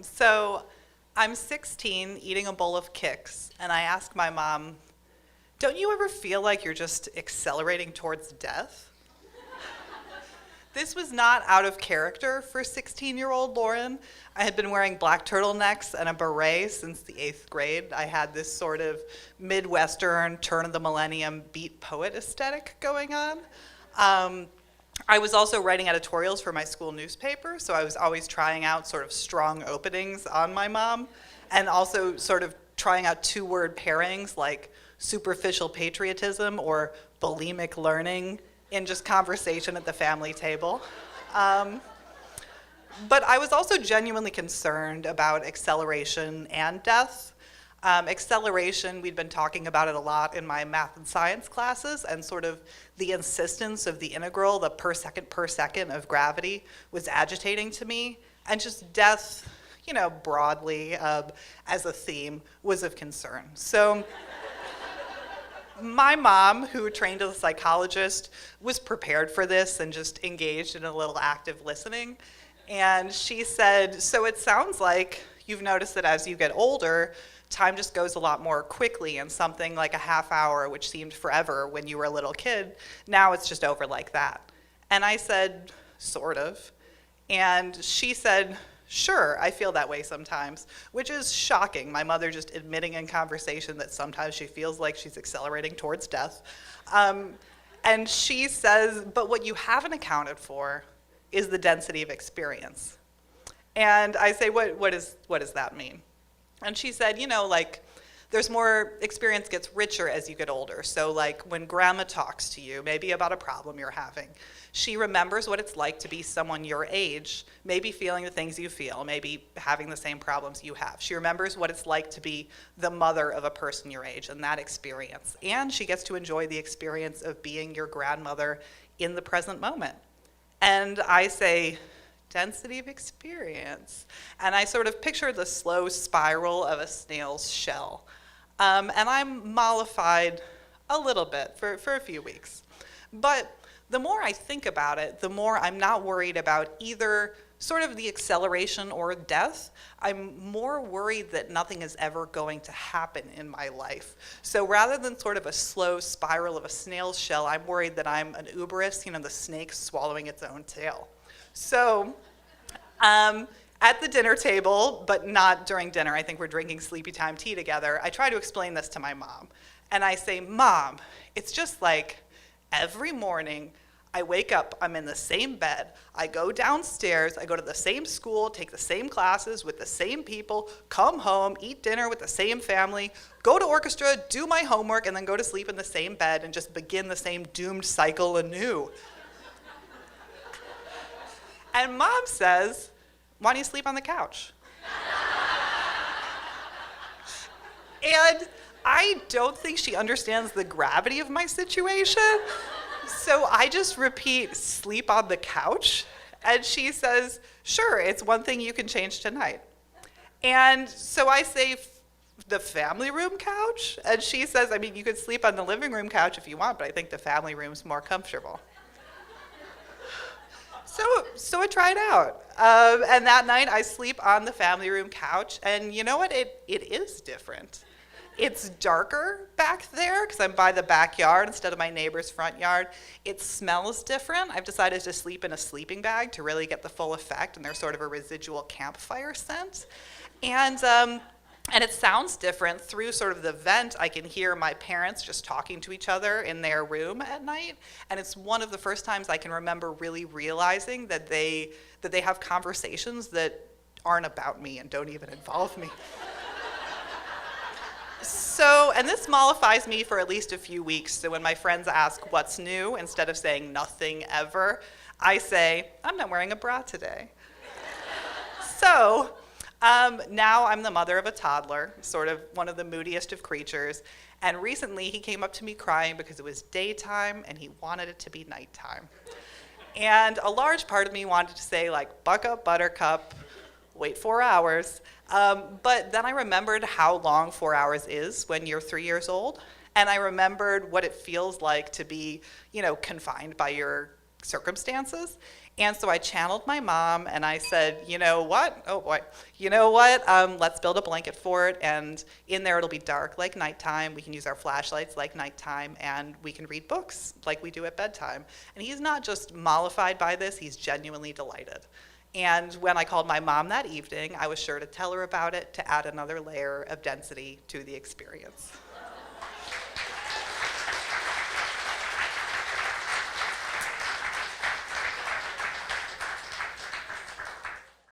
So I'm 16, eating a bowl of Kix, and I ask my mom, don't you ever feel like you're just accelerating towards death? This was not out of character for 16-year-old Lauren. I had been wearing black turtlenecks and a beret since the 8th grade. I had this sort of Midwestern, turn of the millennium beat poet aesthetic going on. I was also writing editorials for my school newspaper, so I was always trying out sort of strong openings on my mom, and also sort of trying out 2-word pairings like superficial patriotism or bulimic learning in just conversation at the family table. But I was also genuinely concerned about acceleration and death. Acceleration, we'd been talking about it a lot in my math and science classes, and sort of the insistence of the integral, the per second of gravity, was agitating to me. And just death, broadly as a theme, was of concern. So my mom, who trained as a psychologist, was prepared for this and just engaged in a little active listening. And she said, so it sounds like you've noticed that as you get older, time just goes a lot more quickly, and something like a half hour, which seemed forever when you were a little kid, now it's just over like that. And I said, sort of. And she said, sure, I feel that way sometimes, which is shocking. My mother just admitting in conversation that sometimes she feels like she's accelerating towards death. And she says, but what you haven't accounted for is the density of experience. And I say, what does that mean? And she said, there's more, experience gets richer as you get older. So like when grandma talks to you, maybe about a problem you're having, she remembers what it's like to be someone your age, maybe feeling the things you feel, maybe having the same problems you have. She remembers what it's like to be the mother of a person your age and that experience. And she gets to enjoy the experience of being your grandmother in the present moment. And I say, density of experience. And I sort of picture the slow spiral of a snail's shell. And I'm mollified a little bit for a few weeks. But the more I think about it, the more I'm not worried about either sort of the acceleration or death. I'm more worried that nothing is ever going to happen in my life. So rather than sort of a slow spiral of a snail's shell, I'm worried that I'm an uberus, the snake swallowing its own tail. So at the dinner table, but not during dinner, I think we're drinking sleepy time tea together, I try to explain this to my mom. And I say, Mom, it's just like every morning I wake up, I'm in the same bed, I go downstairs, I go to the same school, take the same classes with the same people, come home, eat dinner with the same family, go to orchestra, do my homework, and then go to sleep in the same bed and just begin the same doomed cycle anew. And Mom says, why don't you sleep on the couch? And I don't think she understands the gravity of my situation. So I just repeat, sleep on the couch. And she says, sure, it's one thing you can change tonight. And so I say, the family room couch? And she says, you could sleep on the living room couch if you want, but I think the family room's more comfortable. So I tried out. And that night I sleep on the family room couch, and you know what? It is different. It's darker back there because I'm by the backyard instead of my neighbor's front yard. It smells different. I've decided to sleep in a sleeping bag to really get the full effect, and there's sort of a residual campfire scent. And it sounds different. Through sort of the vent, I can hear my parents just talking to each other in their room at night. And it's one of the first times I can remember really realizing that they have conversations that aren't about me and don't even involve me. So, and this mollifies me for at least a few weeks. So when my friends ask what's new, instead of saying nothing ever, I say, I'm not wearing a bra today. So, now I'm the mother of a toddler, sort of one of the moodiest of creatures. And recently he came up to me crying because it was daytime and he wanted it to be nighttime. And a large part of me wanted to say, buck up, buttercup, wait 4 hours. But then I remembered how long 4 hours is when you're 3 years old. And I remembered what it feels like to be, confined by your circumstances. And so I channeled my mom and I said, you know what? Oh boy. You know what? Let's build a blanket fort, and in there it'll be dark like nighttime. We can use our flashlights like nighttime, and we can read books like we do at bedtime. And he's not just mollified by this, he's genuinely delighted. And when I called my mom that evening, I was sure to tell her about it to add another layer of density to the experience.